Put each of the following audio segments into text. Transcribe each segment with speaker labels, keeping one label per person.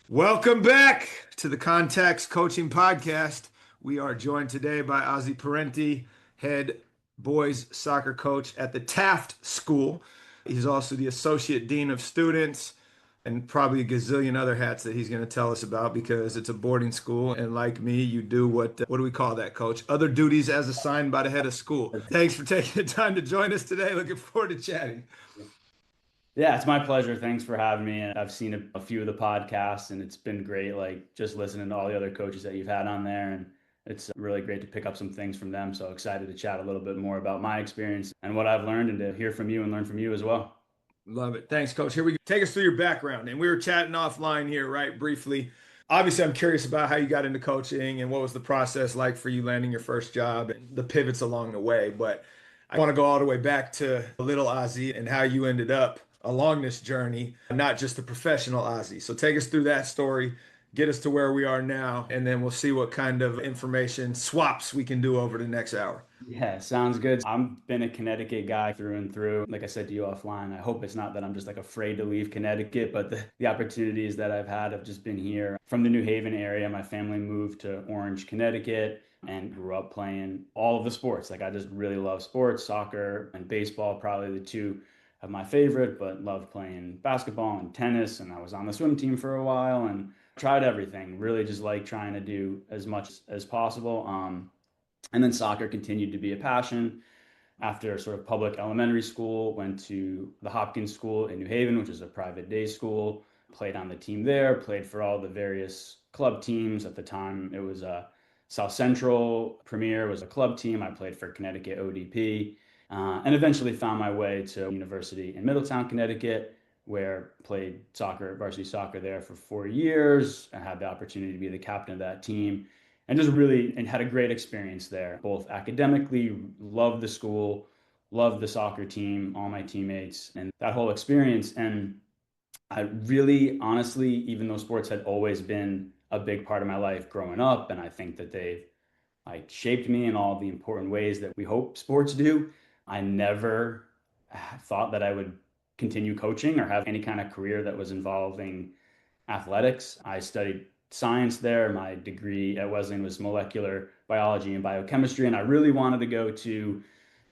Speaker 1: Welcome back to the Context Coaching Podcast. We are joined today by Ozzie Parente, head boys soccer coach at the Taft School. He's also the Associate Dean of Students and probably a gazillion other hats that he's going to tell us about because it's a boarding school. And like me, you do what do we call that, coach? Other duties as assigned by the head of school. Thanks for taking the time to join us today. Looking forward to chatting.
Speaker 2: Yeah, it's my pleasure. Thanks for having me. I've seen a few of the podcasts and it's been great, like just listening to all the other coaches that you've had on there. And it's really great to pick up some things from them. So excited to chat a little bit more about my experience and what I've learned and to hear from you and learn from you as well.
Speaker 1: Love it. Thanks, Coach. Here we go. Take us through your background. And we were chatting offline here, right, briefly. Obviously, I'm curious about how you got into coaching and what was the process like for you landing your first job and the pivots along the way. But I want to go all the way back to little Ozzie and how you ended up along this journey, not just the professional Ozzie. So take us through that story, get us to where we are now, and then we'll see what kind of information swaps we can do over the next hour.
Speaker 2: Yeah, sounds good. I've been a Connecticut guy through and through. Like I said to you offline, I hope it's not that I'm just like afraid to leave Connecticut, but the opportunities that I've had have just been here. From the New Haven area, my family moved to Orange, Connecticut, and grew up playing all of the sports. Like I just really love sports, soccer and baseball, probably the two of my favorite, but loved playing basketball and tennis. And I was on the swim team for a while and tried everything. Really just like trying to do as much as possible. And then soccer continued to be a passion. After sort of public elementary school, went to the Hopkins School in New Haven, which is a private day school, played on the team there, played for all the various club teams. At the time, it was South Central Premier was a club team. I played for Connecticut ODP, and eventually found my way to university in Middletown, Connecticut, where played soccer, varsity soccer there for 4 years. I had the opportunity to be the captain of that team and just really and had a great experience there, both academically, loved the school, loved the soccer team, all my teammates, and that whole experience. And I really, honestly, even though sports had always been a big part of my life growing up, and I think that they've like shaped me in all the important ways that we hope sports do, I never thought that I would continue coaching or have any kind of career that was involving athletics. I studied science there. My degree at Wesleyan was molecular biology and biochemistry, and I really wanted to go to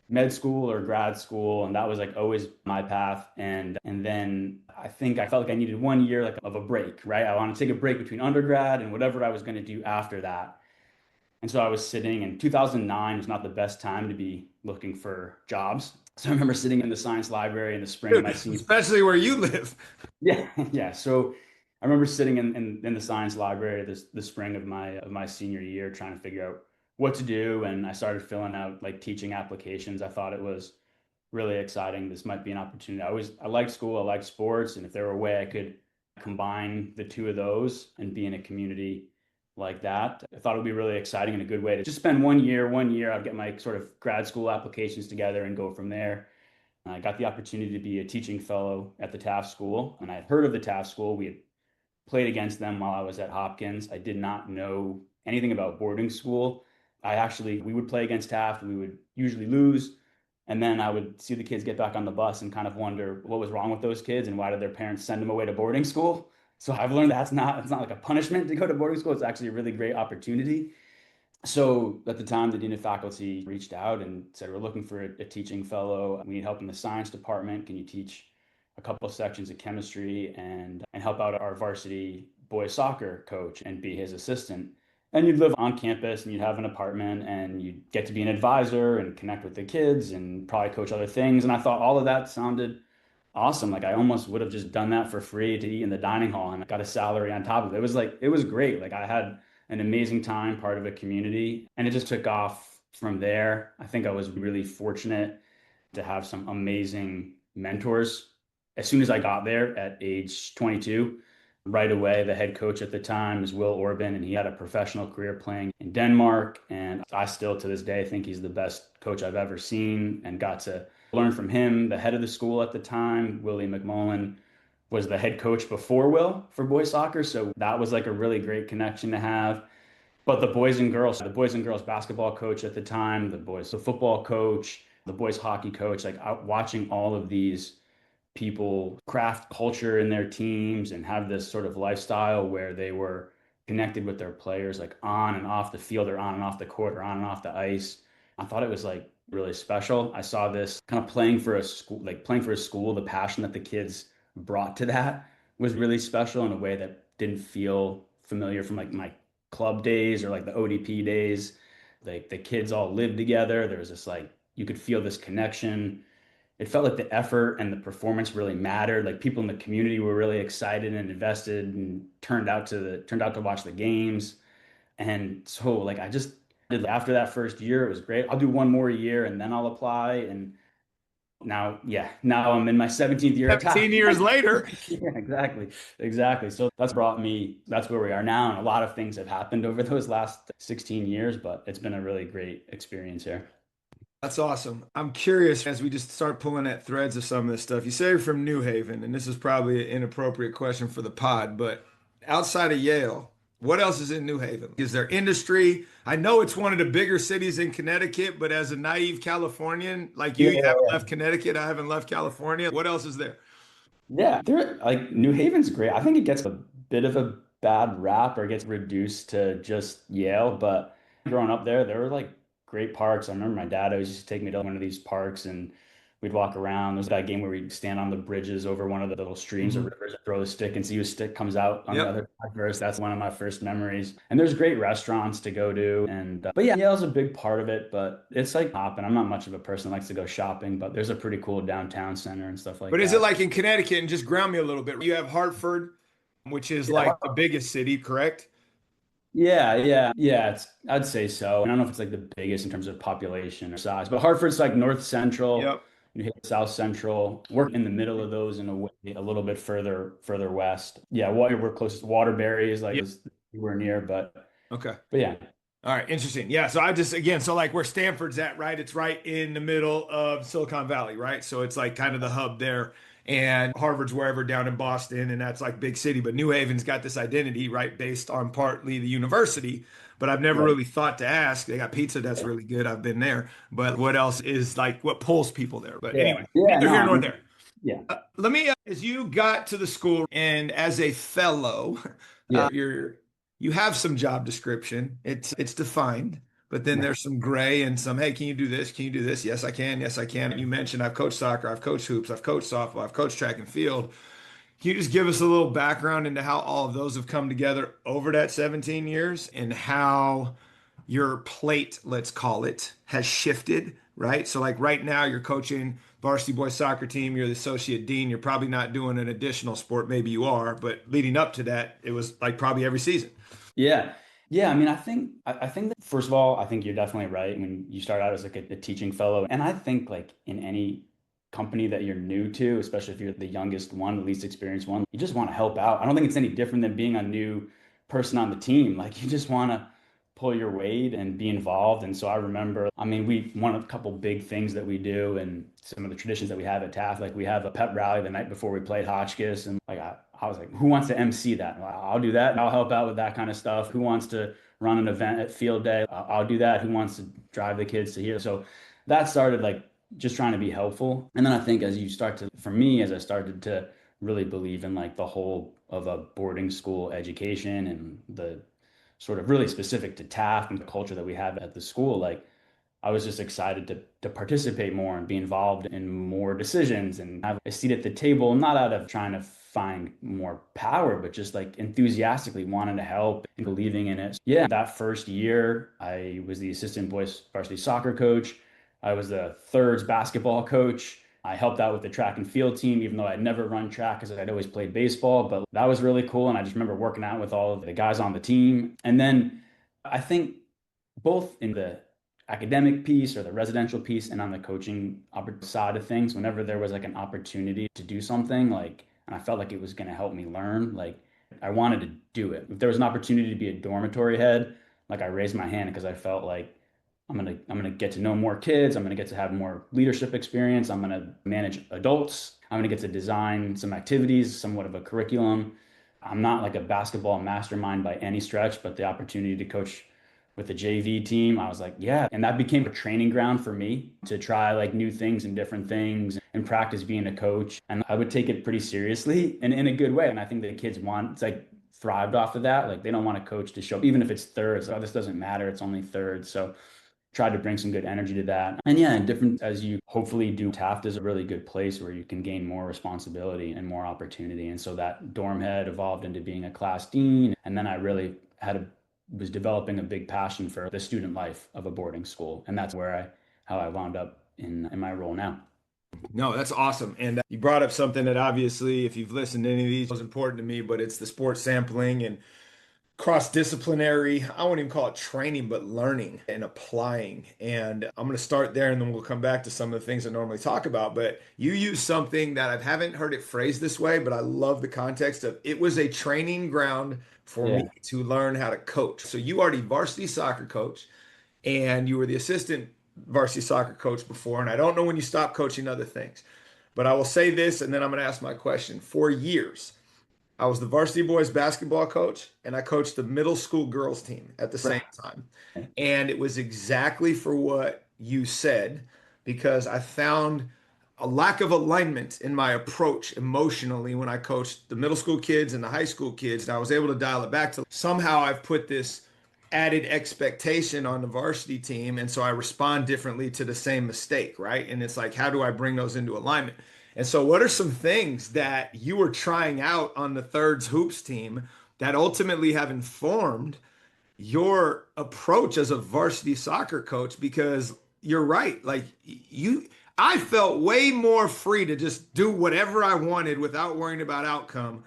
Speaker 2: med school or grad school, and that was like always my path. And then I think I felt like I needed 1 year like of a break, right? I wanted to take a break between undergrad and whatever I was going to do after that. And so I was sitting in 2009 was not the best time to be looking for jobs. So I remember sitting in the science library in the spring of my senior.
Speaker 1: Especially where you live.
Speaker 2: Yeah, yeah. So I remember sitting in the science library the spring of my senior year trying to figure out what to do. And I started filling out like teaching applications. I thought it was really exciting. This might be an opportunity. I liked school, I liked sports, and if there were a way I could combine the two of those and be in a community like that, I thought it would be really exciting and a good way to just spend 1 year. I'd get my sort of grad school applications together and go from there. I got the opportunity to be a teaching fellow at the Taft School, and I had heard of the Taft School. We had played against them while I was at Hopkins. I did not know anything about boarding school. We would play against Taft. We would usually lose. And then I would see the kids get back on the bus and kind of wonder what was wrong with those kids and why did their parents send them away to boarding school. So I've learned it's not like a punishment to go to boarding school. It's actually a really great opportunity. So at the time, the dean of faculty reached out and said, we're looking for a teaching fellow. We need help in the science department. Can you teach a couple of sections of chemistry and help out our varsity boys soccer coach and be his assistant? And you'd live on campus and you'd have an apartment and you'd get to be an advisor and connect with the kids and probably coach other things. And I thought all of that sounded awesome. Like I almost would have just done that for free to eat in the dining hall and I got a salary on top of it. It was great. Like I had an amazing time, part of a community, and it just took off from there. I think I was really fortunate to have some amazing mentors. As soon as I got there at age 22, right away, the head coach at the time was Will Orban, and he had a professional career playing in Denmark. And I still, to this day, think he's the best coach I've ever seen and got to learn from him. The head of the school at the time, Willie McMullen, was the head coach before Will for boys soccer. So that was like a really great connection to have. But the boys and girls basketball coach at the time, the football coach, the boys hockey coach, like watching all of these people craft culture in their teams and have this sort of lifestyle where they were connected with their players, like on and off the field or on and off the court or on and off the ice. I thought it was like really special. I saw this kind of playing for a school, like playing for a school, the passion that the kids brought to that was really special in a way that didn't feel familiar from like my club days or like the ODP days. Like the kids all lived together. There was this like you could feel this connection. It felt like the effort and the performance really mattered. Like people in the community were really excited and invested and turned out to watch the games. And so like I just did after that first year, it was great. I'll do one more year and then I'll apply. And now, yeah, now I'm in my 17th year at
Speaker 1: 17
Speaker 2: Taft.
Speaker 1: years later.
Speaker 2: Yeah, exactly. Exactly. So that's where we are now. And a lot of things have happened over those last 16 years, but it's been a really great experience here.
Speaker 1: That's awesome. I'm curious as we just start pulling at threads of some of this stuff. You say you're from New Haven, and this is probably an inappropriate question for the pod, but outside of Yale, what else is in New Haven? Is there industry? I know it's one of the bigger cities in Connecticut, but as a naive Californian like you haven't left Connecticut, I haven't left California. What else is there?
Speaker 2: Yeah, they're like New Haven's great. I think it gets a bit of a bad rap or gets reduced to just Yale, but growing up there were like great parks. I remember my dad always used to take me to one of these parks and we'd walk around. There's that game where we'd stand on the bridges over one of the little streams or
Speaker 1: Mhm.
Speaker 2: rivers and throw a stick and see whose stick comes out on the
Speaker 1: Yep.
Speaker 2: other side first. That's one of my first memories. And there's great restaurants to go to. And but yeah, Yale's a big part of it, but it's like hopping. I'm not much of a person that likes to go shopping, but there's a pretty cool downtown center and stuff like
Speaker 1: But is it
Speaker 2: that.
Speaker 1: like in Connecticut and just ground me a little bit? You have Hartford, which is
Speaker 2: Yeah,
Speaker 1: like the biggest city, correct?
Speaker 2: yeah. I'd say so. I don't know if it's like the biggest in terms of population or size, but Hartford's like north central,
Speaker 1: Yep.
Speaker 2: New Haven, south central. We're in the middle of those in a way, a little bit further west. Yeah, we're closest. Waterbury is like
Speaker 1: Yep.
Speaker 2: we're near,
Speaker 1: Okay.
Speaker 2: but yeah,
Speaker 1: All right, interesting. Yeah, so I just again, so like where Stanford's at, right? It's right in the middle of Silicon Valley, right? So it's like kind of the hub there. And Harvard's wherever down in Boston, and that's like big city. But New Haven's got this identity, right, based on partly the university. But I've never
Speaker 2: right.
Speaker 1: really thought to ask. They got pizza that's really good. I've been there. But what else is like what pulls people there? But
Speaker 2: Yeah,
Speaker 1: anyway,
Speaker 2: yeah.
Speaker 1: neither
Speaker 2: No,
Speaker 1: here
Speaker 2: I
Speaker 1: nor
Speaker 2: mean,
Speaker 1: there.
Speaker 2: yeah,
Speaker 1: Let me, as you got to the school and as a fellow,
Speaker 2: yeah,
Speaker 1: you have some job description. It's defined, but then there's some gray and some, hey, can you do this? Can you do this? Yes, I can. Yes, I can. And you mentioned I've coached soccer, I've coached hoops, I've coached softball, I've coached track and field. Can you just give us a little background into how all of those have come together over that 17 years and how your plate, let's call it, has shifted, right? So, like right now, you're coaching varsity boys soccer team, you're the associate dean, you're probably not doing an additional sport, maybe you are, but leading up to that, it was like probably every season.
Speaker 2: yeah. Yeah, I mean, I think that first of all, I think you're definitely right when you start out as like a teaching fellow, and I think like in any company that you're new to, especially if you're the youngest one, the least experienced one, you just want to help out. I don't think it's any different than being a new person on the team. Like you just want to pull your weight and be involved. And so I remember, I mean, we one of a couple big things that we do and some of the traditions that we have at Taft, like we have a pep rally the night before we played Hotchkiss, and like I was like, who wants to MC that? I'll do that. I'll help out with that kind of stuff. Who wants to run an event at field day? I'll do that. Who wants to drive the kids to here? So that started like just trying to be helpful. And then I think as you start to, for me, as I started to really believe in like the whole of a boarding school education and the sort of really specific to Taft and the culture that we have at the school, like I was just excited to participate more and be involved in more decisions and have a seat at the table, not out of trying to find more power, but just like enthusiastically wanting to help and believing in it. Yeah, that first year, I was the assistant boys varsity soccer coach. I was the thirds basketball coach. I helped out with the track and field team, even though I'd never run track because I'd always played baseball. But that was really cool. And I just remember working out with all of the guys on the team. And then I think both in the academic piece or the residential piece and on the coaching side of things, whenever there was like an opportunity to do something like, and I felt like it was going to help me learn, like I wanted to do it. If there was an opportunity to be a dormitory head, like I raised my hand because I felt like I'm gonna get to know more kids. I'm gonna get to have more leadership experience. I'm gonna manage adults. I'm gonna get to design some activities, somewhat of a curriculum. I'm not like a basketball mastermind by any stretch, but the opportunity to coach with the JV team, I was like, yeah. And that became a training ground for me to try like new things and different things and practice being a coach. And I would take it pretty seriously and in a good way. And I think the kids want, it's like thrived off of that. Like they don't want a coach to show up, even if it's thirds. Oh, this doesn't matter. It's only thirds. So tried to bring some good energy to that. And yeah, and different as you hopefully do, Taft is a really good place where you can gain more responsibility and more opportunity. And so that dorm head evolved into being a class dean. And then I really was developing a big passion for the student life of a boarding school. And that's how I wound up in my role now.
Speaker 1: No, that's awesome. And you brought up something that obviously, if you've listened to any of these, was important to me, but it's the sports sampling and cross-disciplinary, I won't even call it training, but learning and applying. And I'm going to start there and then we'll come back to some of the things I normally talk about. But you use something that I haven't heard it phrased this way, but I love the context of it was a training ground for me
Speaker 2: Yeah.
Speaker 1: to learn how to coach. So you already varsity soccer coach and you were the assistant varsity soccer coach before. And I don't know when you stopped coaching other things, but I will say this and then I'm going to ask my question. For years, I was the varsity boys basketball coach and I coached the middle school girls team at the same
Speaker 2: Right.
Speaker 1: time. And it was exactly for what you said because I found a lack of alignment in my approach emotionally when I coached the middle school kids and the high school kids. And I was able to dial it back to somehow I've put this added expectation on the varsity team. And so I respond differently to the same mistake, right? And it's like, how do I bring those into alignment? And so, what are some things that you were trying out on the thirds hoops team that ultimately have informed your approach as a varsity soccer coach? Because you're right, like I felt way more free to just do whatever I wanted without worrying about outcome.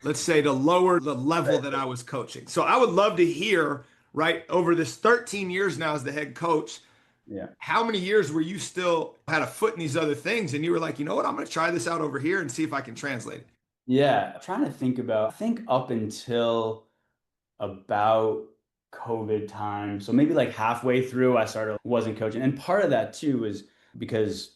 Speaker 1: Let's say to lower the level that I was coaching. So, I would love to hear, right, over this 13 years now as the head coach
Speaker 2: Yeah.
Speaker 1: how many years were you still had a foot in these other things and you were like, you know what, I'm going to try this out over here and see if I can translate it.
Speaker 2: Yeah. I'm trying to think about, I think up until about COVID time. So maybe like halfway through, I started wasn't coaching. And part of that too is because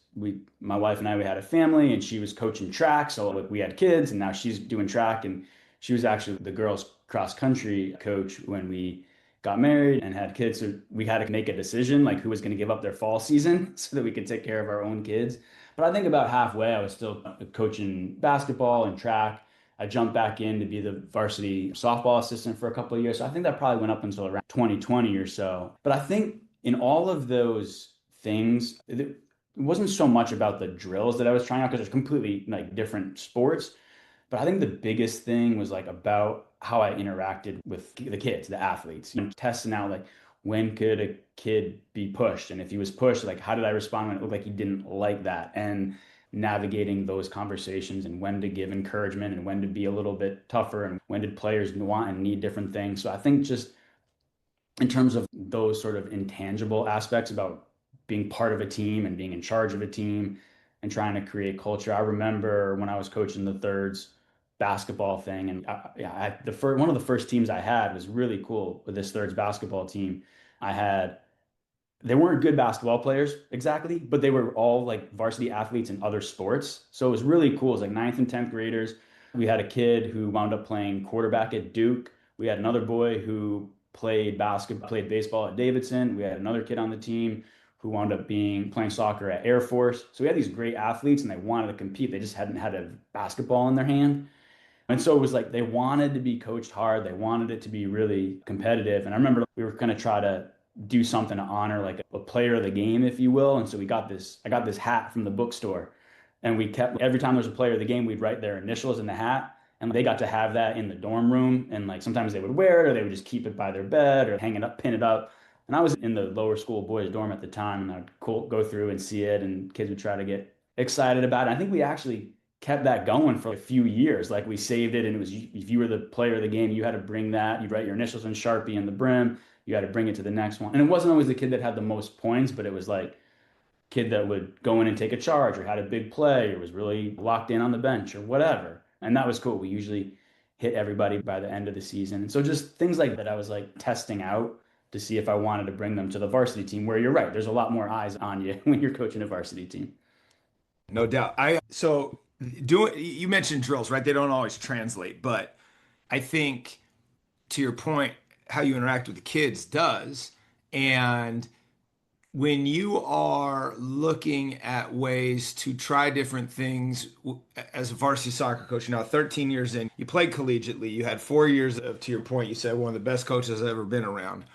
Speaker 2: my wife and I, we had a family and she was coaching track. So like we had kids and now she's doing track and she was actually the girls cross country coach when we got married and had kids. So we had to make a decision like who was going to give up their fall season so that we could take care of our own kids. But I think about halfway, I was still coaching basketball and track. I jumped back in to be the varsity softball assistant for a couple of years. So I think that probably went up until around 2020 or so. But I think in all of those things, it wasn't so much about the drills that I was trying out because they're completely like different sports. But I think the biggest thing was like about how I interacted with the kids, the athletes, testing out like when could a kid be pushed? And if he was pushed, like how did I respond when it looked like he didn't like that? And navigating those conversations and when to give encouragement and when to be a little bit tougher and when did players want and need different things. So I think just in terms of those sort of intangible aspects about being part of a team and being in charge of a team and trying to create culture. I remember when I was coaching the thirds basketball thing, and one of the first teams I had was really cool with this thirds basketball team. I had they weren't good basketball players exactly, but they were all like varsity athletes in other sports. So it was really cool. It was like ninth and 10th graders. We had a kid who wound up playing quarterback at Duke. We had another boy who played baseball at Davidson. We had another kid on the team who wound up playing soccer at Air Force. So we had these great athletes and they wanted to compete. They just hadn't had a basketball in their hand. And so it was like they wanted to be coached hard. They wanted it to be really competitive. And I remember we were going to try to do something to honor like a player of the game, if you will. And so I got this hat from the bookstore. And we kept, every time there was a player of the game, we'd write their initials in the hat. And they got to have that in the dorm room. And like sometimes they would wear it or they would just keep it by their bed or hang it up, pin it up. And I was in the lower school boys dorm at the time and I'd go through and see it and kids would try to get excited about it. I think we actually kept that going for a few years. Like we saved it and it was if you were the player of the game, you had to bring that. You'd write your initials in Sharpie in the brim. You had to bring it to the next one. And it wasn't always the kid that had the most points, but it was like kid that would go in and take a charge or had a big play or was really locked in on the bench or whatever. And that was cool. We usually hit everybody by the end of the season. And so just things like that I was like testing out to see if I wanted to bring them to the varsity team where you're right. There's a lot more eyes on you when you're coaching a varsity team.
Speaker 1: No doubt. I so doing you mentioned drills, right? They don't always translate, but I think to your point, how you interact with the kids does. And when you are looking at ways to try different things as a varsity soccer coach, you know, 13 years in, you played collegiately, you had 4 years of, to your point, you said one of the best coaches I've ever been around,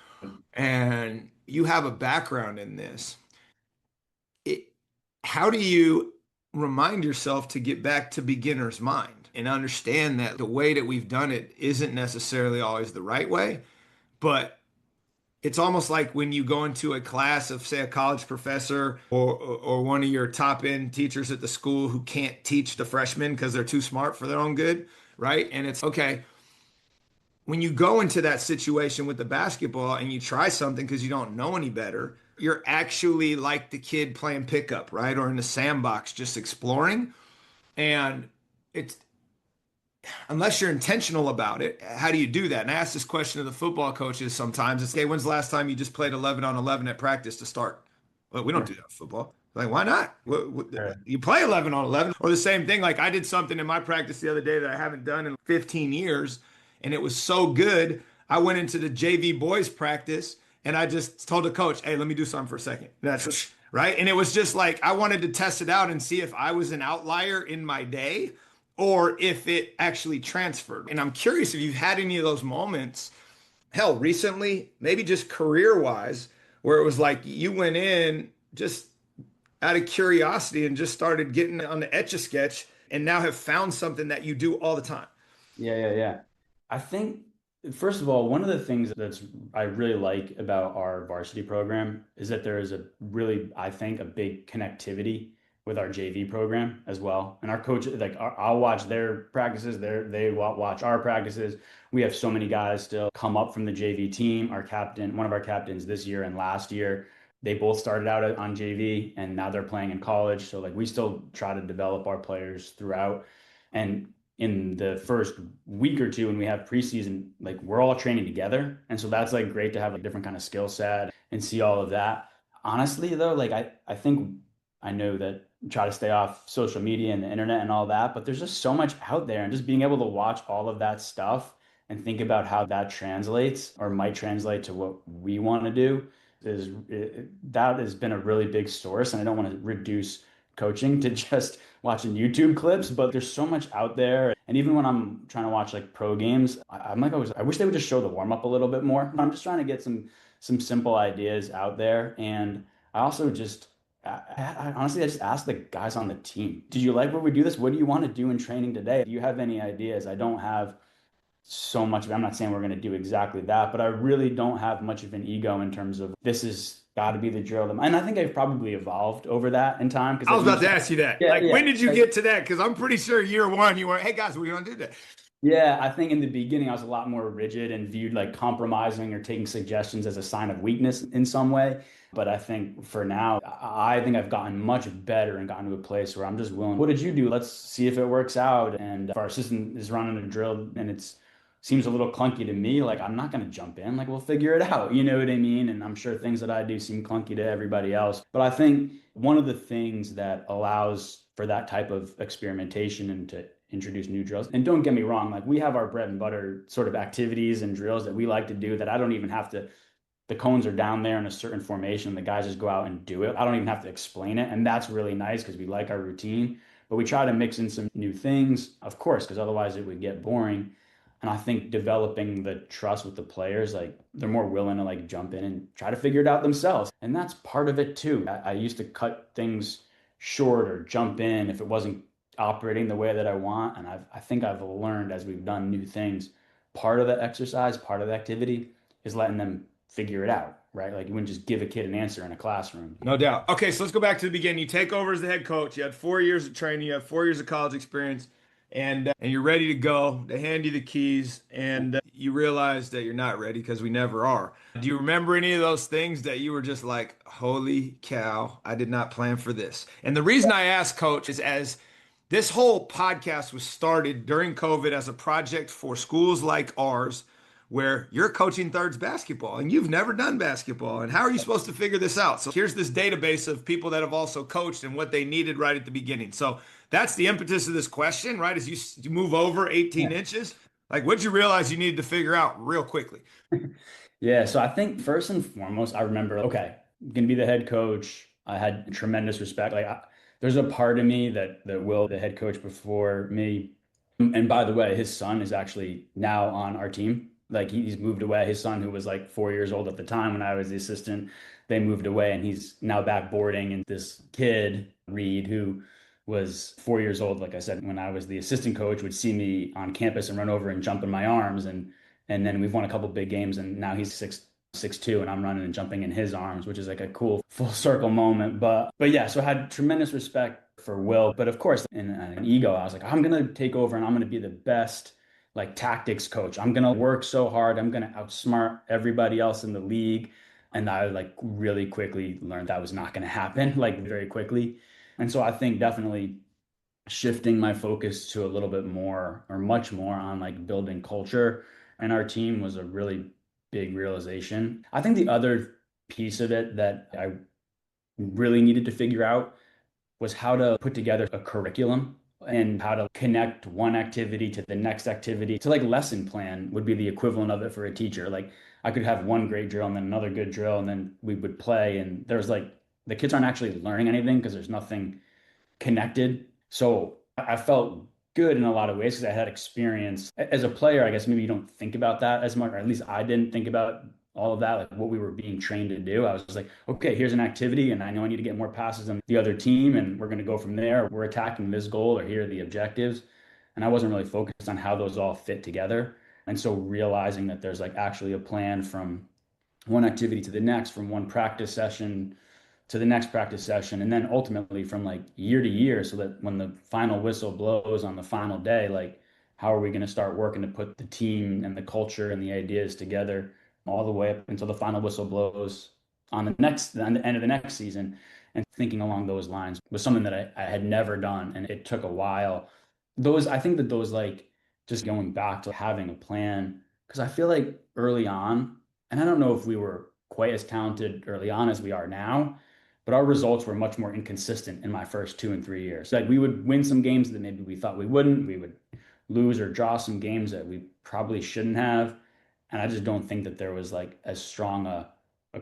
Speaker 1: and you have a background in this. It, how do you remind yourself to get back to beginner's mind and understand that the way that we've done it isn't necessarily always the right way, but it's almost like when you go into a class of, say, a college professor or one of your top end teachers at the school who can't teach the freshmen because they're too smart for their own good, right? And it's okay. When you go into that situation with the basketball and you try something because you don't know any better, you're actually like the kid playing pickup, right? Or in the sandbox, just exploring. And it's unless you're intentional about it, how do you do that? And I ask this question to the football coaches sometimes. It's, hey, when's the last time you just played 11 on 11 at practice to start? Well, we don't do that in football. Like, why not?
Speaker 2: Right.
Speaker 1: You play 11 on 11. Or the same thing. Like, I did something in my practice the other day that I haven't done in 15 years, and it was so good. I went into the JV boys practice, and I just told the coach, hey, let me do something for a second. That's right. And it was just like, I wanted to test it out and see if I was an outlier in my day or if it actually transferred. And I'm curious if you've had any of those moments, hell, recently, maybe just career wise, where it was like you went in just out of curiosity and just started getting on the etch a sketch and now have found something that you do all the time.
Speaker 2: Yeah. I think, first of all, one of the things that's I really like about our varsity program is that there is a really, I think, a big connectivity with our JV program as well. And our coach, like, I'll watch their practices, they watch our practices. We have so many guys still come up from the JV team. Our captain, one of our captains this year and last year, they both started out on JV and now they're playing in college. So, like, we still try to develop our players throughout. And in the first week or two when we have preseason, like, we're all training together. And so that's like great to have a different kind of skill set and see all of that. Honestly, though, like, I think I know that try to stay off social media and the internet and all that, but there's just so much out there, and just being able to watch all of that stuff and think about how that translates or might translate to what we want to do that has been a really big source. And I don't want to reduce coaching to just watching YouTube clips, but there's so much out there. And even when I'm trying to watch like pro games, I'm like always, I wish they would just show the warm up a little bit more. I'm just trying to get some simple ideas out there. And I also just honestly, I just asked the guys on the team, did you like what we do this? What do you want to do in training today? Do you have any ideas? I don't have so much of it. I'm not saying we're going to do exactly that, but I really don't have much of an ego in terms of this is got to be the drill. And I think I've probably evolved over that in time because
Speaker 1: I
Speaker 2: like
Speaker 1: was about to ask you that.
Speaker 2: yeah,
Speaker 1: Like,
Speaker 2: yeah.
Speaker 1: when did you
Speaker 2: Like,
Speaker 1: get to that? Because I'm pretty sure year one, you were, hey guys, we're going to do that.
Speaker 2: yeah, I think in the beginning I was a lot more rigid and viewed like compromising or taking suggestions as a sign of weakness in some way. But I think for now, I think I've gotten much better and gotten to a place where I'm just willing. What did you do? Let's see if it works out. And if our assistant is running a drill and it's seems a little clunky to me, like, I'm not going to jump in. Like, we'll figure it out. You know what I mean? And I'm sure things that I do seem clunky to everybody else. But I think one of the things that allows for that type of experimentation and to introduce new drills. And don't get me wrong, like, we have our bread and butter sort of activities and drills that we like to do that I don't even have to, the cones are down there in a certain formation. The guys just go out and do it. I don't even have to explain it. And that's really nice because we like our routine. But we try to mix in some new things, of course, because otherwise it would get boring. And I think developing the trust with the players, like, they're more willing to like jump in and try to figure it out themselves. And that's part of it too. I used to cut things short or jump in if it wasn't operating the way that I want. And I think I've learned as we've done new things, part of the exercise, part of the activity is letting them figure it out, right? Like, you wouldn't just give a kid an answer in a classroom.
Speaker 1: No doubt. Okay, so let's go back to the beginning. You take over as the head coach. You had 4 years of training. You have 4 years of college experience, and you're ready to go. They hand you the keys, and you realize that you're not ready because we never are. Do you remember any of those things that you were just like, "Holy cow, I did not plan for this"? And the reason I ask, Coach, is as this whole podcast was started during COVID as a project for schools like ours where you're coaching thirds basketball and you've never done basketball. And how are you supposed to figure this out? So here's this database of people that have also coached and what they needed right at the beginning. So that's the impetus of this question, right? As you move over 18 inches, like, what'd you realize you needed to figure out real quickly?
Speaker 2: Yeah, so I think first and foremost, I remember, okay, going to be the head coach. I had tremendous respect. There's a part of me that Will, the head coach before me, and by the way, his son is actually now on our team. Like he's moved away. His son, who was like 4 years old at the time when I was the assistant, they moved away, and he's now back boarding. And this kid, Reed, who was 4 years old, like I said, when I was the assistant coach, would see me on campus and run over and jump in my arms. And then we've won a couple big games, and now he's 6'2", and I'm running and jumping in his arms, which is like a cool full circle moment. But yeah, so I had tremendous respect for Will. But of course, in an ego, I was like, I'm gonna take over and I'm gonna be the best like tactics coach. I'm gonna work so hard. I'm gonna outsmart everybody else in the league. And I like really quickly learned that was not gonna happen, like very quickly. And so I think definitely shifting my focus to a little bit more or much more on like building culture and our team was a really big realization. I think the other piece of it that I really needed to figure out was how to put together a curriculum and how to connect one activity to the next activity to like lesson plan would be the equivalent of it for a teacher. Like I could have one great drill and then another good drill and then we would play and there's like the kids aren't actually learning anything because there's nothing connected. So I felt good in a lot of ways because I had experience as a player. I guess maybe you don't think about that as much, or at least I didn't think about all of that, like what we were being trained to do. I was just like, okay, here's an activity, and I know I need to get more passes than the other team, and we're going to go from there. We're attacking this goal, or here are the objectives. And I wasn't really focused on how those all fit together. And so realizing that there's like actually a plan from one activity to the next, from one practice session to the next practice session, and then ultimately from like year to year, so that when the final whistle blows on the final day, like how are we going to start working to put the team and the culture and the ideas together all the way up until the final whistle blows on the end of the next season. And thinking along those lines was something that I had never done, and it took a while. I think that those like just going back to having a plan, because I feel like early on, and I don't know if we were quite as talented early on as we are now, but our results were much more inconsistent in my first 2 and 3 years. Like we would win some games that maybe we thought we wouldn't. We would lose or draw some games that we probably shouldn't have. And I just don't think that there was like as strong a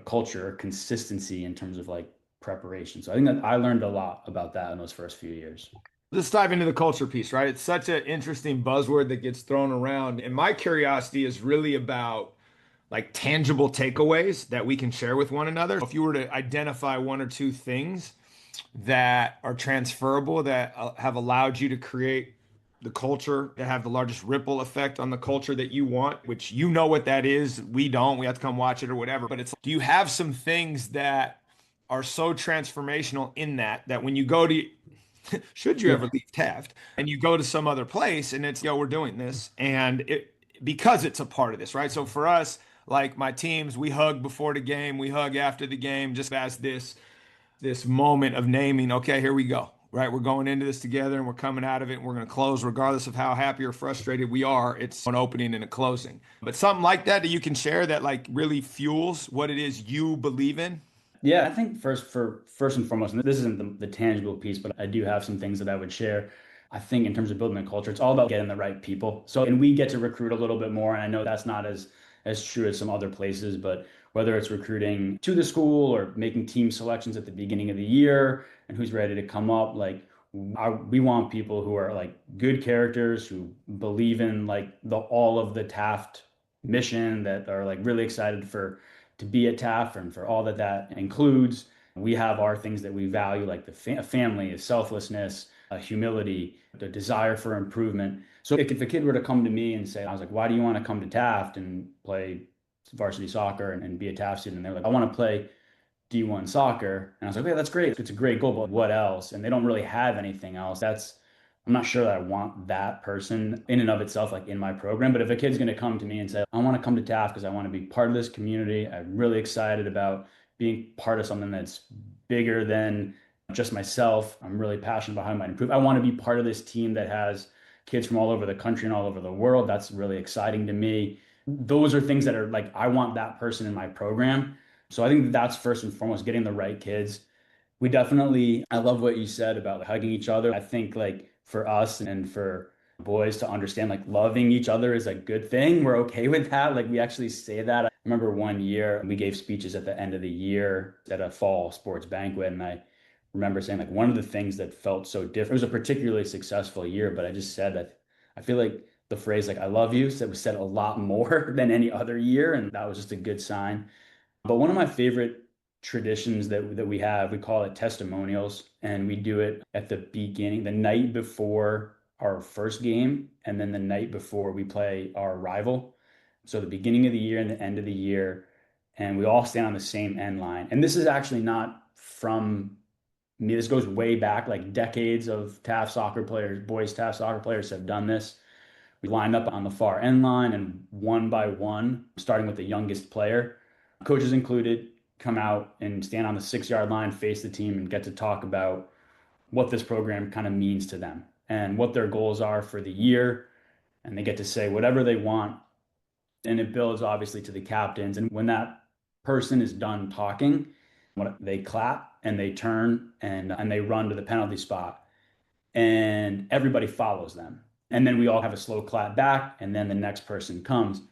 Speaker 2: culture or consistency in terms of like preparation. So I think that I learned a lot about that in those first few years.
Speaker 1: Let's dive into the culture piece, right? It's such an interesting buzzword that gets thrown around. And my curiosity is really about like tangible takeaways that we can share with one another. If you were to identify one or two things that are transferable that have allowed you to create the culture that have the largest ripple effect on the culture that you want, which you know what that is, we don't, we have to come watch it or whatever. But it's, do you have some things that are so transformational in that when you go to, should you ever
Speaker 2: Yeah.
Speaker 1: leave Taft and you go to some other place and it's, yo, we're doing this and it, because it's a part of this, right? So for us, like my teams, we hug before the game, we hug after the game, just as this moment of naming, okay, here we go, right? We're going into this together and we're coming out of it and we're going to close regardless of how happy or frustrated we are. It's an opening and a closing. But something like that that you can share that like really fuels what it is you believe in.
Speaker 2: Yeah, I think first and foremost, and this isn't the tangible piece, but I do have some things that I would share. I think in terms of building a culture, it's all about getting the right people. So, and we get to recruit a little bit more, and I know that's not as true as some other places, but whether it's recruiting to the school or making team selections at the beginning of the year and who's ready to come up, like we want people who are like good characters, who believe in like the all of the Taft mission, that are like really excited for to be at Taft and for all that that includes. We have our things that we value, like the family, selflessness, humility, the desire for improvement. So if a kid were to come to me and say, I was like, why do you want to come to Taft and play varsity soccer and be a Taft student? And they're like, I want to play D1 soccer. And I was like, okay, that's great. It's a great goal, but what else? And they don't really have anything else. I'm not sure that I want that person in and of itself, like in my program. But if a kid's going to come to me and say, I want to come to Taft because I want to be part of this community, I'm really excited about being part of something that's bigger than just myself. I'm really passionate about how I might improve. I want to be part of this team that has kids from all over the country and all over the world. That's really exciting to me. Those are things that are like, I want that person in my program. So I think that's first and foremost, getting the right kids. We definitely, I love what you said about like, hugging each other. I think like for us and for boys to understand like loving each other is a good thing. We're okay with that. Like we actually say that. remember one year we gave speeches at the end of the year at a fall sports banquet, and I remember saying like one of the things that felt so different. It was a particularly successful year, but I just said that I feel like the phrase like "I love you" was said a lot more than any other year, and that was just a good sign. But one of my favorite traditions that we have, we call it testimonials, and we do it at the beginning, the night before our first game, and then the night before we play our rival. So the beginning of the year and the end of the year, and we all stand on the same end line. And this is actually not from me. This goes way back, like decades of Taft soccer players, boys Taft soccer players have done this. We lined up on the far end line and one by one, starting with the youngest player, coaches included, come out and stand on the 6 yard line, face the team, and get to talk about what this program kind of means to them and what their goals are for the year. And they get to say whatever they want. And it builds obviously to the captains. And when that person is done talking, they clap and they turn and they run to the penalty spot and everybody follows them. And then we all have a slow clap back, and then the next person comes.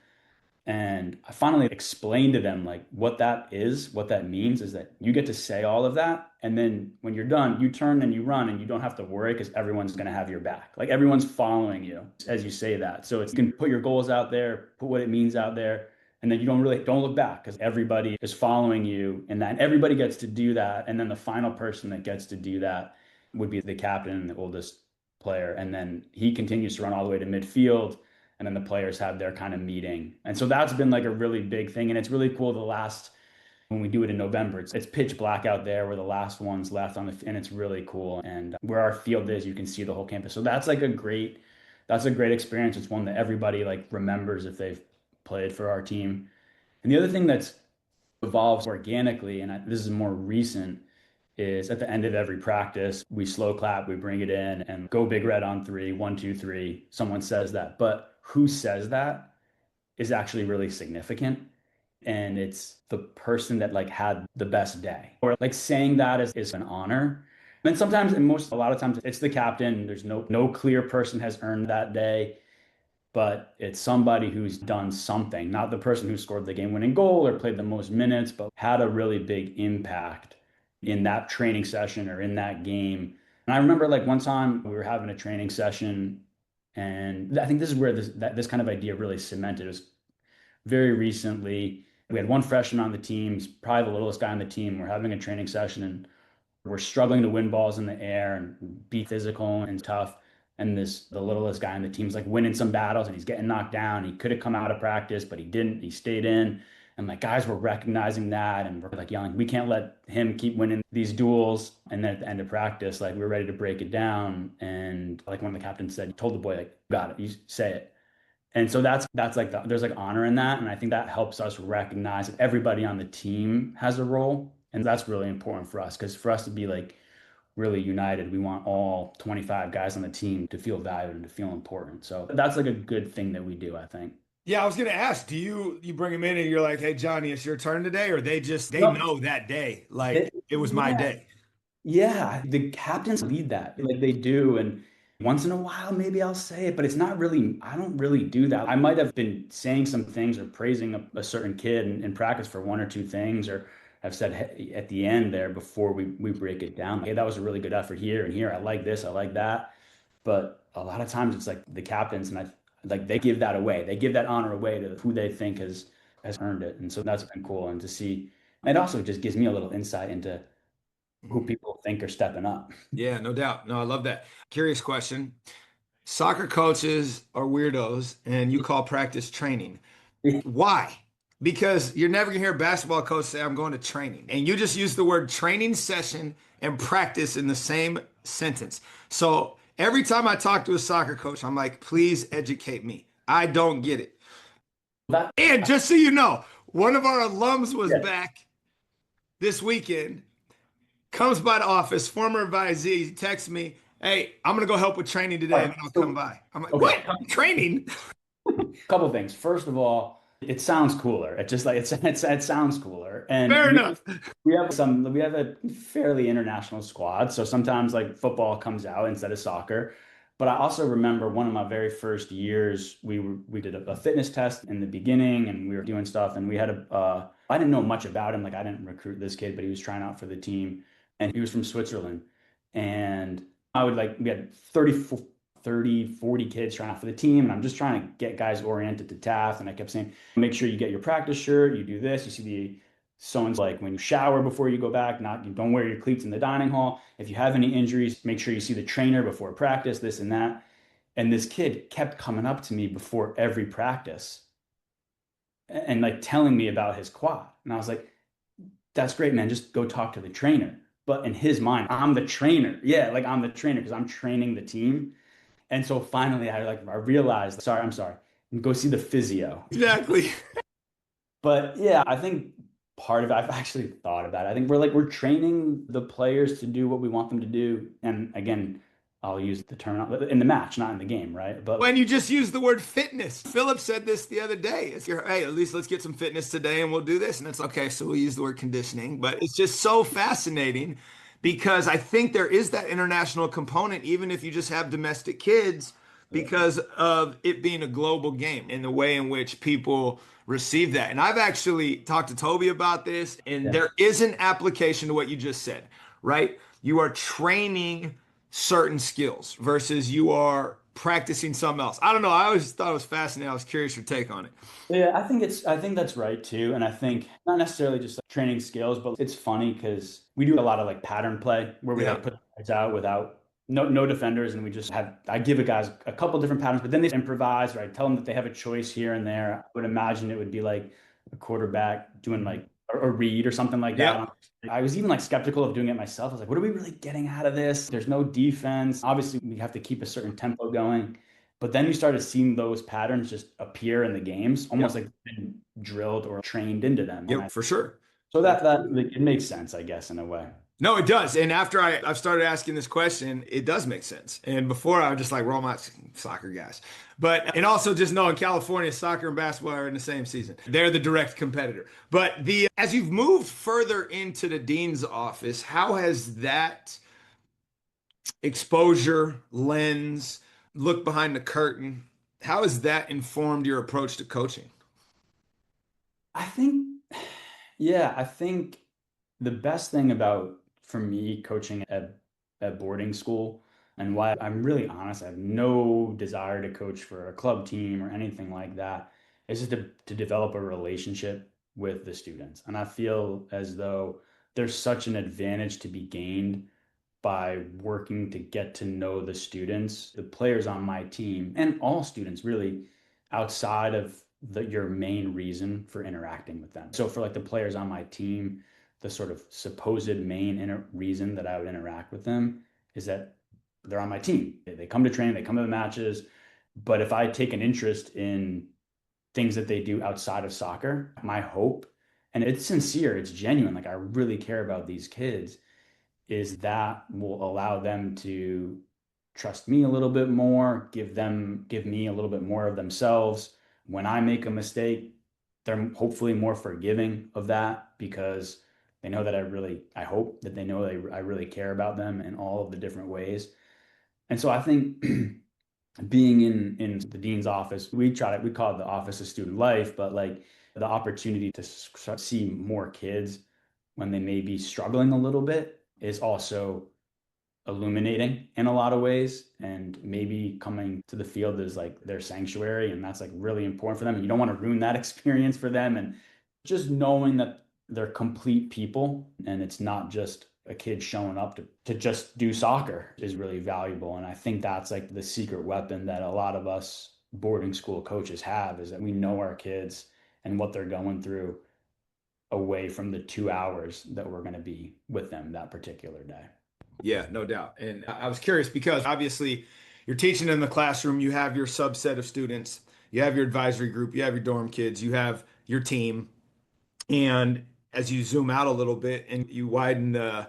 Speaker 2: And I finally explained to them like what that is, what that means is that you get to say all of that. And then when you're done, you turn and you run and you don't have to worry because everyone's going to have your back. Like everyone's following you as you say that. So it's, you can put your goals out there, put what it means out there. And then you don't look back because everybody is following you and that and everybody gets to do that. And then the final person that gets to do that would be the captain, the oldest player. And then he continues to run all the way to midfield, and then the players have their kind of meeting. And so that's been like a really big thing. And it's really cool when we do it in November, it's pitch black out there. We're the last ones left and it's really cool. And where our field is, you can see the whole campus. So that's a great experience. It's one that everybody like remembers if they've played for our team. And the other thing that's evolves organically, and this is more recent, is at the end of every practice, we slow clap, we bring it in and go big red on three, 1, 2, 3. Someone says that. But who says that is actually really significant. And it's the person that like had the best day. Or like saying that is an honor. And sometimes, a lot of times it's the captain. There's no clear person has earned that day, but it's somebody who's done something, not the person who scored the game-winning goal or played the most minutes, but had a really big impact in that training session or in that game. And I remember like one time we were having a training session, and I think this is where this kind of idea really cemented. It was very recently. We had one freshman on the team, he's probably the littlest guy on the team. We're having a training session, and we're struggling to win balls in the air and be physical and tough. And the littlest guy on the team's like winning some battles and he's getting knocked down. He could have come out of practice, but he didn't. He stayed in. And like guys were recognizing that and we're like yelling, we can't let him keep winning these duels. And then at the end of practice, like we're ready to break it down. And like one of the captains said, he told the boy, like, got it, you say it. And so that's like there's like honor in that. And I think that helps us recognize that everybody on the team has a role. And that's really important for us because for us to be like really united, we want all 25 guys on the team to feel valued and to feel important. So that's like a good thing that we do, I think.
Speaker 1: Yeah, I was gonna ask, do you bring them in and you're like, hey Johnny, it's your turn today, or they
Speaker 2: No,
Speaker 1: know that day, like it was my
Speaker 2: yeah,
Speaker 1: day.
Speaker 2: yeah. The captains lead that, like they do. And once in a while, maybe I'll say it, but it's not really, I don't really do that. I might have been saying some things or praising a certain kid in practice for one or two things, or I've said hey, at the end there before we break it down, hey, that was a really good effort here and here. I like this, I like that. But a lot of times it's like the captains and I like they give that away. They give that honor away to who they think has earned it. And so that's been cool. And to see, it also just gives me a little insight into who
Speaker 1: Mhm.
Speaker 2: people think are stepping up.
Speaker 1: Yeah, no doubt. No, I love that. Curious question. Soccer coaches are weirdos and you call practice training. Why? Because you're never gonna hear a basketball coach say, I'm going to training. And you just use the word training session and practice in the same sentence. So every time I talk to a soccer coach, I'm like, please educate me. I don't get it.
Speaker 2: That,
Speaker 1: And just so you know, one of our alums was
Speaker 2: yeah.
Speaker 1: back this weekend, comes by the office, former advisee, texts me, hey, I'm gonna go help with training
Speaker 2: All
Speaker 1: today, and
Speaker 2: right.
Speaker 1: then I'll come
Speaker 2: So,
Speaker 1: by. I'm like,
Speaker 2: okay.
Speaker 1: what? Training?
Speaker 2: Couple things. First of all, it sounds cooler. It just like it sounds cooler. And
Speaker 1: Fair enough.
Speaker 2: we have a fairly international squad. So sometimes like football comes out instead of soccer. But I also remember one of my very first years, we did a fitness test in the beginning, and we were doing stuff, and we had I didn't know much about him. Like I didn't recruit this kid, but he was trying out for the team, and he was from Switzerland. And I would like we had 40 kids trying out for the team, and I'm just trying to get guys oriented to Taft. And I kept saying, make sure you get your practice shirt, you do this, you see the so and like when you shower before you go back, not you don't wear your cleats in the dining hall. If you have any injuries, make sure you see the trainer before practice, this and that. And this kid kept coming up to me before every practice and like telling me about his quad. And I was like, that's great, man. Just go talk to the trainer. But in his mind, I'm the trainer. Yeah, like I'm the trainer because I'm training the team. And so finally I realized, sorry, I'm sorry. Go see the physio.
Speaker 1: Exactly.
Speaker 2: But yeah, I think part of it, I've actually thought about it. I think we're training the players to do what we want them to do. And again, I'll use the term in the match, not in the game, right? But
Speaker 1: When you just use the word fitness, Philip said this the other day. Hey, at least let's get some fitness today and we'll do this. And it's okay. So we'll use the word conditioning, but it's just so fascinating because I think there is that international component, even if you just have domestic kids, because of it being a global game and the way in which people receive that. And I've actually talked to Toby about this, and
Speaker 2: yeah,
Speaker 1: there is an application to what you just said, right? You are training certain skills versus you are practicing something else. I don't know. I always thought it was fascinating. I was curious your take on it.
Speaker 2: yeah, I think that's right too. And I think not necessarily just like training skills, but it's funny because we do a lot of like pattern play where we
Speaker 1: Yeah.
Speaker 2: like put the guys out without no defenders, and we just have I give a guys a couple different patterns, but then they improvise, or I tell them that they have a choice here and there. I would imagine it would be like a quarterback doing like a read or something like
Speaker 1: Yep.
Speaker 2: that. I was even like skeptical of doing it myself. I was like, what are we really getting out of this? There's no defense. Obviously, we have to keep a certain tempo going. But then you started seeing those patterns just appear in the games, almost
Speaker 1: Yep.
Speaker 2: like they've been drilled or trained into them. And
Speaker 1: Yep. For sure.
Speaker 2: so that
Speaker 1: Absolutely.
Speaker 2: like, it makes sense, I guess, in a way.
Speaker 1: No, it does. And after I've started asking this question, it does make sense. And before I was just like, we're all my soccer guys. But, and also just knowing California, soccer and basketball are in the same season. They're the direct competitor. But as you've moved further into the dean's office, how has that exposure, lens, look behind the curtain, how has that informed your approach to coaching?
Speaker 2: I think, yeah, I think the best thing about for me coaching at boarding school and why I'm really honest, I have no desire to coach for a club team or anything like that, is just to develop a relationship with the students. And I feel as though there's such an advantage to be gained by working to get to know the students, the players on my team, and all students really outside of your main reason for interacting with them. So for like the players on my team, the sort of supposed main reason that I would interact with them is that they're on my team. They come to training, they come to the matches. But if I take an interest in things that they do outside of soccer, my hope, and it's sincere, it's genuine, like I really care about these kids, is that will allow them to trust me a little bit more, give me a little bit more of themselves. When I make a mistake, they're hopefully more forgiving of that because they know that I hope that they know that I really care about them in all of the different ways. And so I think being in the dean's office, we call it the office of student life, but like the opportunity to see more kids when they may be struggling a little bit is also illuminating in a lot of ways, and maybe coming to the field is like their sanctuary, and that's like really important for them, and you don't want to ruin that experience for them. And just knowing that they're complete people and it's not just a kid showing up to just do soccer is really valuable. And I think that's like the secret weapon that a lot of us boarding school coaches have, is that we know our kids and what they're going through away from the 2 hours that we're going to be with them that particular day.
Speaker 1: Yeah, no doubt. And I was curious because obviously you're teaching in the classroom, you have your subset of students, you have your advisory group, you have your dorm kids, you have your team. And as you zoom out a little bit and you widen the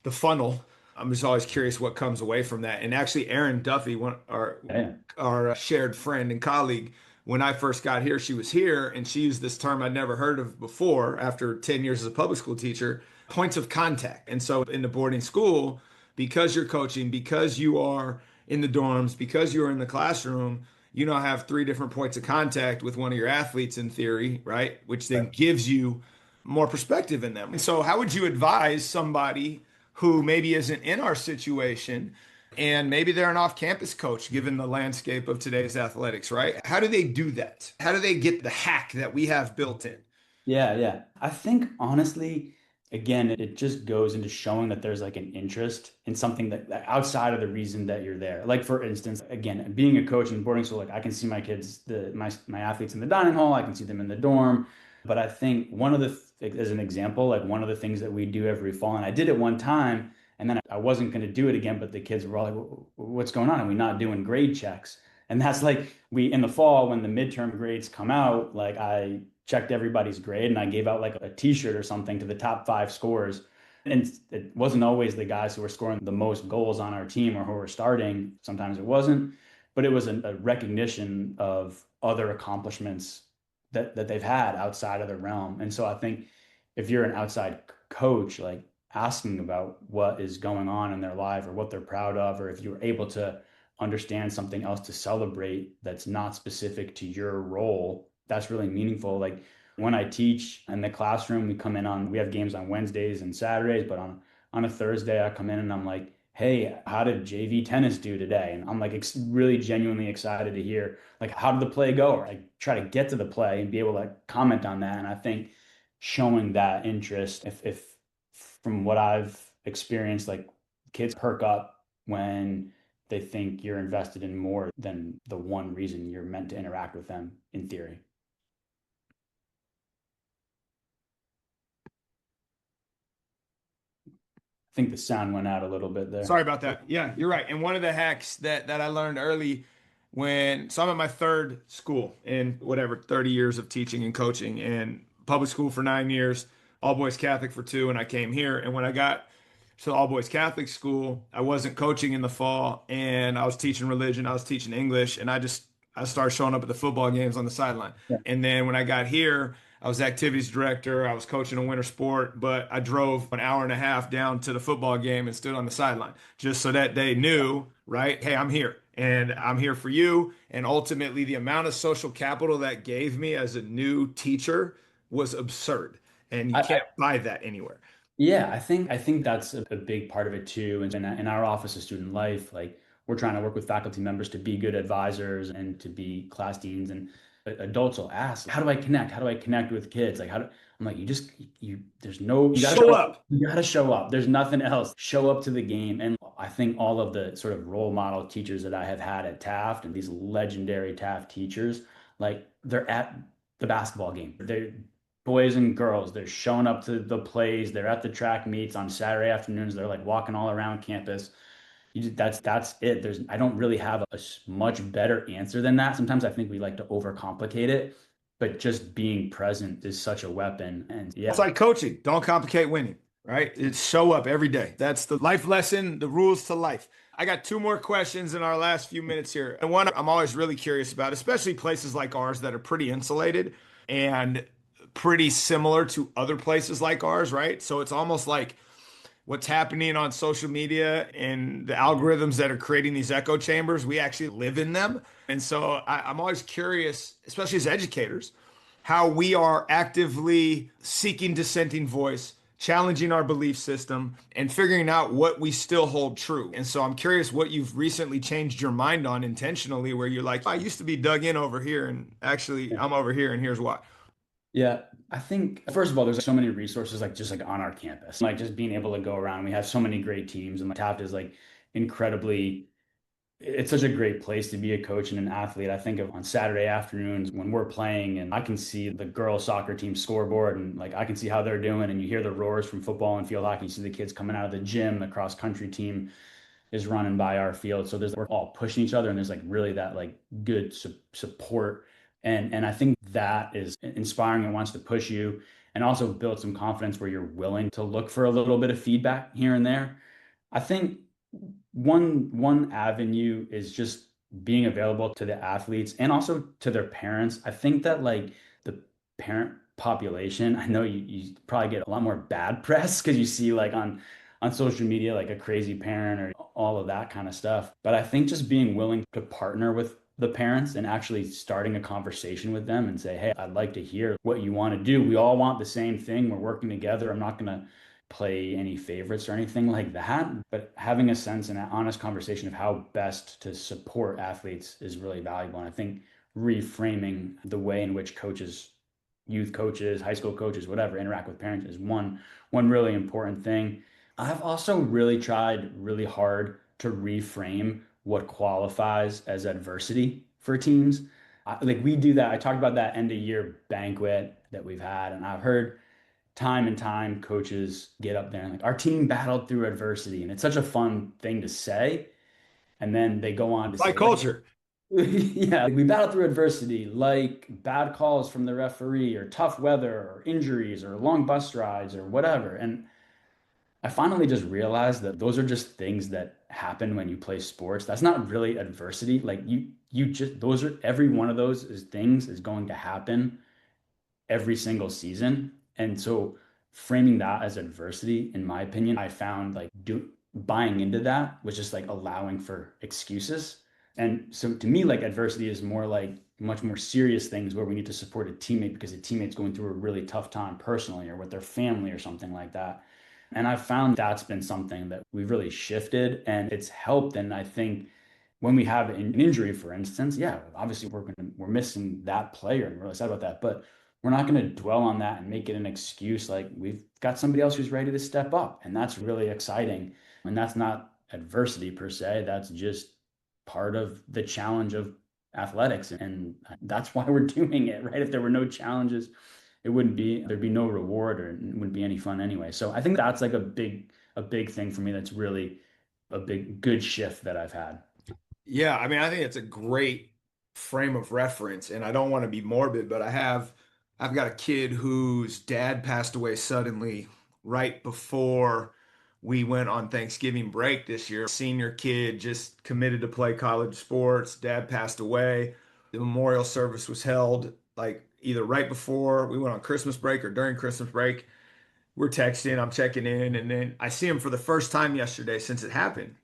Speaker 1: funnel, I'm just always curious what comes away from that. And actually, Erin Duffy,
Speaker 2: Yeah.
Speaker 1: our shared friend and colleague, when I first got here, she was here and she used this term I'd never heard of before after 10 years as a public school teacher, points of contact. And so in the boarding school, because you're coaching, because you are in the dorms, because you're in the classroom, you now have three different points of contact with one of your athletes in theory, right? Which then gives you more perspective in them. And so, how would you advise somebody who maybe isn't in our situation and maybe they're an off-campus coach, given the landscape of today's athletics, right? How do they do that? How do they get the hack that we have built in?
Speaker 2: Yeah, yeah. I think honestly, again, it just goes into showing that there's like an interest in something that outside of the reason that you're there. Like for instance, again, being a coach in boarding school, like I can see my kids, my athletes in the dining hall, I can see them in the dorm. But I think one of as an example, like one of the things that we do every fall, and I did it one time, and then I wasn't going to do it again, but the kids were all like, "What's going on? Are we not doing grade checks?" And that's like we in the fall when the midterm grades come out, like I checked everybody's grade and I gave out like a t-shirt or something to the top five scorers. And it wasn't always the guys who were scoring the most goals on our team or who were starting. Sometimes it wasn't, but it was a recognition of other accomplishments that they've had outside of the realm. And so I think if you're an outside coach, like asking about what is going on in their life or what they're proud of, or if you're able to understand something else to celebrate that's not specific to your role, that's really meaningful. Like when I teach in the classroom, we have games on Wednesdays and Saturdays, but on a Thursday, I come in and I'm like, hey, how did JV tennis do today? And I'm like really genuinely excited to hear like how did the play go? Or I try to get to the play and be able to comment on that. And I think showing that interest, if from what I've experienced, like kids perk up when they think you're invested in more than the one reason you're meant to interact with them in theory. I think the sound went out a little bit there.
Speaker 1: Sorry about that. Yeah, you're right. And one of the hacks that I learned early so I'm at my third school in whatever 30 years of teaching and coaching, and public school for 9 years, all boys Catholic for two, and I came here. And when I got to the all boys Catholic school, I wasn't coaching in the fall, and I was teaching religion, I was teaching English, and I started showing up at the football games on the sideline.
Speaker 2: Yeah.
Speaker 1: And then when I got here, I was activities director. I was coaching a winter sport, but I drove an hour and a half down to the football game and stood on the sideline just so that they knew, right? Hey, I'm here and I'm here for you. And ultimately, the amount of social capital that gave me as a new teacher was absurd. And you
Speaker 2: I
Speaker 1: can't buy that anywhere.
Speaker 2: Yeah, I think that's a big part of it too. And in our office of student life, like we're trying to work with faculty members to be good advisors and to be class deans. And adults will ask, "How do I connect? How do I connect with kids? Like I'm like, there's no, you gotta
Speaker 1: Show
Speaker 2: show up.
Speaker 1: up.
Speaker 2: You gotta show up. There's nothing else. Show up to the game." And I think all of the sort of role model teachers that I have had at Taft and these legendary Taft teachers, like they're at the basketball game. They're boys and girls. They're showing up to the plays. They're at the track meets on Saturday afternoons. They're like walking all around campus. That's it. I don't really have a much better answer than that. Sometimes I think we like to overcomplicate it, but just being present is such a weapon. And
Speaker 1: It's
Speaker 2: yeah,
Speaker 1: like coaching. Don't complicate winning, right? It's show up every day. That's the life lesson, the rules to life. I got two more questions in our last few minutes here. And one I'm always really curious about, especially places like ours that are pretty insulated and pretty similar to other places like ours, right? So it's almost like what's happening on social media and the algorithms that are creating these echo chambers, we actually live in them. And so I'm always curious, especially as educators, how we are actively seeking dissenting voice, challenging our belief system, and figuring out what we still hold true. And so I'm curious what you've recently changed your mind on intentionally, where you're like, I used to be dug in over here, and actually I'm over here, and here's why.
Speaker 2: yeah. I think first of all, there's so many resources like just like on our campus, like just being able to go around. We have so many great teams, and like Taft is like incredibly it's such a great place to be a coach and an athlete. I think of on Saturday afternoons when we're playing and I can see the girls soccer team scoreboard and like I can see how they're doing and you hear the roars from football and field hockey. You see the kids coming out of the gym, the cross country team is running by our field. So we're all pushing each other and there's like really that like good support. And I think that is inspiring and wants to push you and also build some confidence where you're willing to look for a little bit of feedback here and there. I think one avenue is just being available to the athletes and also to their parents. I think that like the parent population, I know you probably get a lot more bad press because you see like on social media like a crazy parent or all of that kind of stuff. But I think just being willing to partner with the parents and actually starting a conversation with them and say, hey, I'd like to hear what you want to do. We all want the same thing. We're working together. I'm not going to play any favorites or anything like that. But having a sense and an honest conversation of how best to support athletes is really valuable. And I think reframing the way in which coaches, youth coaches, high school coaches, whatever, interact with parents is one really important thing. I've also really tried really hard to reframe what qualifies as adversity for teams. Like we do that. I talked about that end of year banquet that we've had, and I've heard time and time coaches get up there and like our team battled through adversity, and it's such a fun thing to say. And then they go on to
Speaker 1: Like
Speaker 2: say, like,
Speaker 1: culture.
Speaker 2: yeah, we battled through adversity, like bad calls from the referee, or tough weather, or injuries, or long bus rides, or whatever. And I finally just realized that those are just things that happen when you play sports. That's not really adversity. Like you just those are every one of those is things is going to happen every single season. And so framing that as adversity, in my opinion, I found like buying into that was just like allowing for excuses. And so to me, like adversity is more like much more serious things where we need to support a teammate because a teammate's going through a really tough time personally or with their family or something like that. And I've found that's been something that we've really shifted and it's helped. And I think when we have an injury, for instance, yeah, obviously we're missing that player and we're really sad about that. But we're not going to dwell on that and make it an excuse. Like we've got somebody else who's ready to step up, and that's really exciting. And that's not adversity per se. That's just part of the challenge of athletics, and that's why we're doing it, right? If there were no challenges, there'd be no reward, or it wouldn't be any fun anyway. So I think that's like a big thing for me. That's really a big good shift that I've had.
Speaker 1: Yeah, I mean, I think it's a great frame of reference, and I don't want to be morbid, but I've got a kid whose dad passed away suddenly right before we went on Thanksgiving break this year. Senior kid just committed to play college sports. Dad passed away. The memorial service was held like either right before we went on Christmas break or during Christmas break. We're texting, I'm checking in, and then I see him for the first time yesterday since it happened.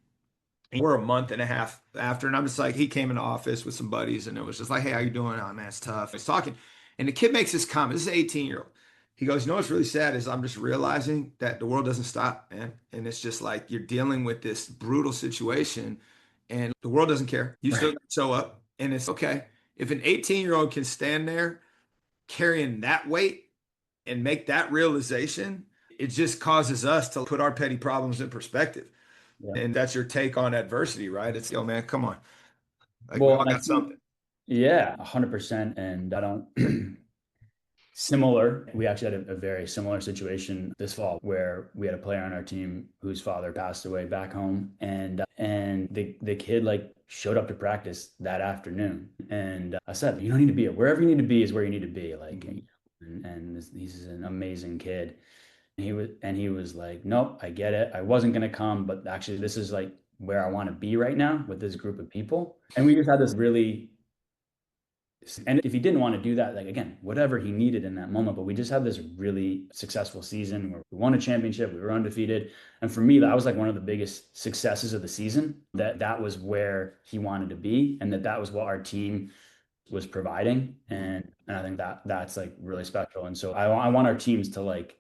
Speaker 1: We're a month and a half after, and I'm just like, he came into office with some buddies, and it was just like, hey, how you doing? Oh man, it's tough. He's talking, and the kid makes this comment. This is an 18-year-old. He goes, you know what's really sad is I'm just realizing that the world doesn't stop, man. And it's just like you're dealing with this brutal situation, and the world doesn't care. You still
Speaker 2: Right.
Speaker 1: gotta show up, and it's okay. If an 18-year-old can stand there carrying that weight and make that realization, it just causes us to put our petty problems in perspective.
Speaker 2: Yeah.
Speaker 1: And that's your take on adversity, right? It's, yo, man, come on. Like we
Speaker 2: Well,
Speaker 1: all
Speaker 2: and I
Speaker 1: got
Speaker 2: think,
Speaker 1: something.
Speaker 2: yeah, 100%. And I don't similar. We actually had a very similar situation this fall where we had a player on our team whose father passed away back home, and the kid like showed up to practice that afternoon, and I said, you don't need to be here. Wherever you need to be is where you need to be. Like,
Speaker 1: Mhm.
Speaker 2: and he's an amazing kid. And he was like, nope, I get it. I wasn't gonna come, but actually, this is like where I want to be right now with this group of people. And we just had this really and if he didn't want to do that, like again, whatever he needed in that moment, but we just had this really successful season where we won a championship, we were undefeated. And for me, that was like one of the biggest successes of the season, that was where he wanted to be and that was what our team was providing. And I think that's like really special. And so I want our teams to like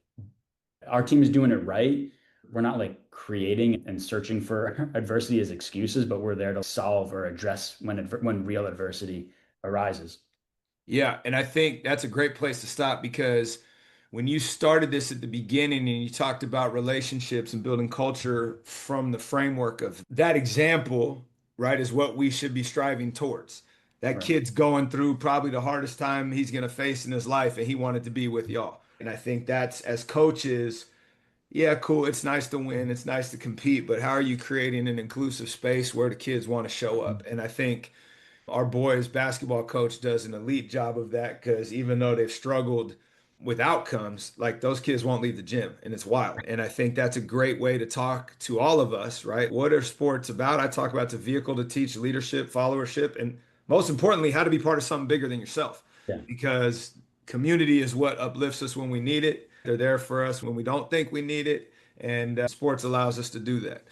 Speaker 2: our team is doing it right. We're not like creating and searching for adversity as excuses, but we're there to solve or address when real adversity arises.
Speaker 1: Yeah, and I think that's a great place to stop because when you started this at the beginning and you talked about relationships and building culture from the framework of that example, right, is what we should be striving towards. That
Speaker 2: Right.
Speaker 1: kid's going through probably the hardest time he's going to face in his life, and he wanted to be with y'all. And I think that's as coaches, yeah, cool. It's nice to win. It's nice to compete, but how are you creating an inclusive space where the kids want to show up? And I think our boys basketball coach does an elite job of that because even though they've struggled with outcomes, like those kids won't leave the gym and it's wild. And I think that's a great way to talk to all of us, right? What are sports about? I talk about it's a vehicle to teach leadership, followership, and most importantly, how to be part of something bigger than yourself.
Speaker 2: Yeah.
Speaker 1: Because community is what uplifts us when we need it. They're there for us when we don't think we need it. and sports allows us to do that.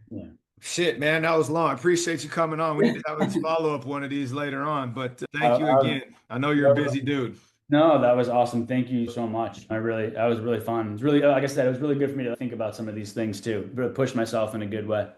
Speaker 2: Yeah.
Speaker 1: Shit, man, that was long. I appreciate you coming on. We need to have this follow up one of these later on, but thank you
Speaker 2: I
Speaker 1: again. I know you're a busy dude.
Speaker 2: No, that was awesome. Thank you so much. That was really fun. It's really, like I said, it was really good for me to think about some of these things too, but push myself in a good way.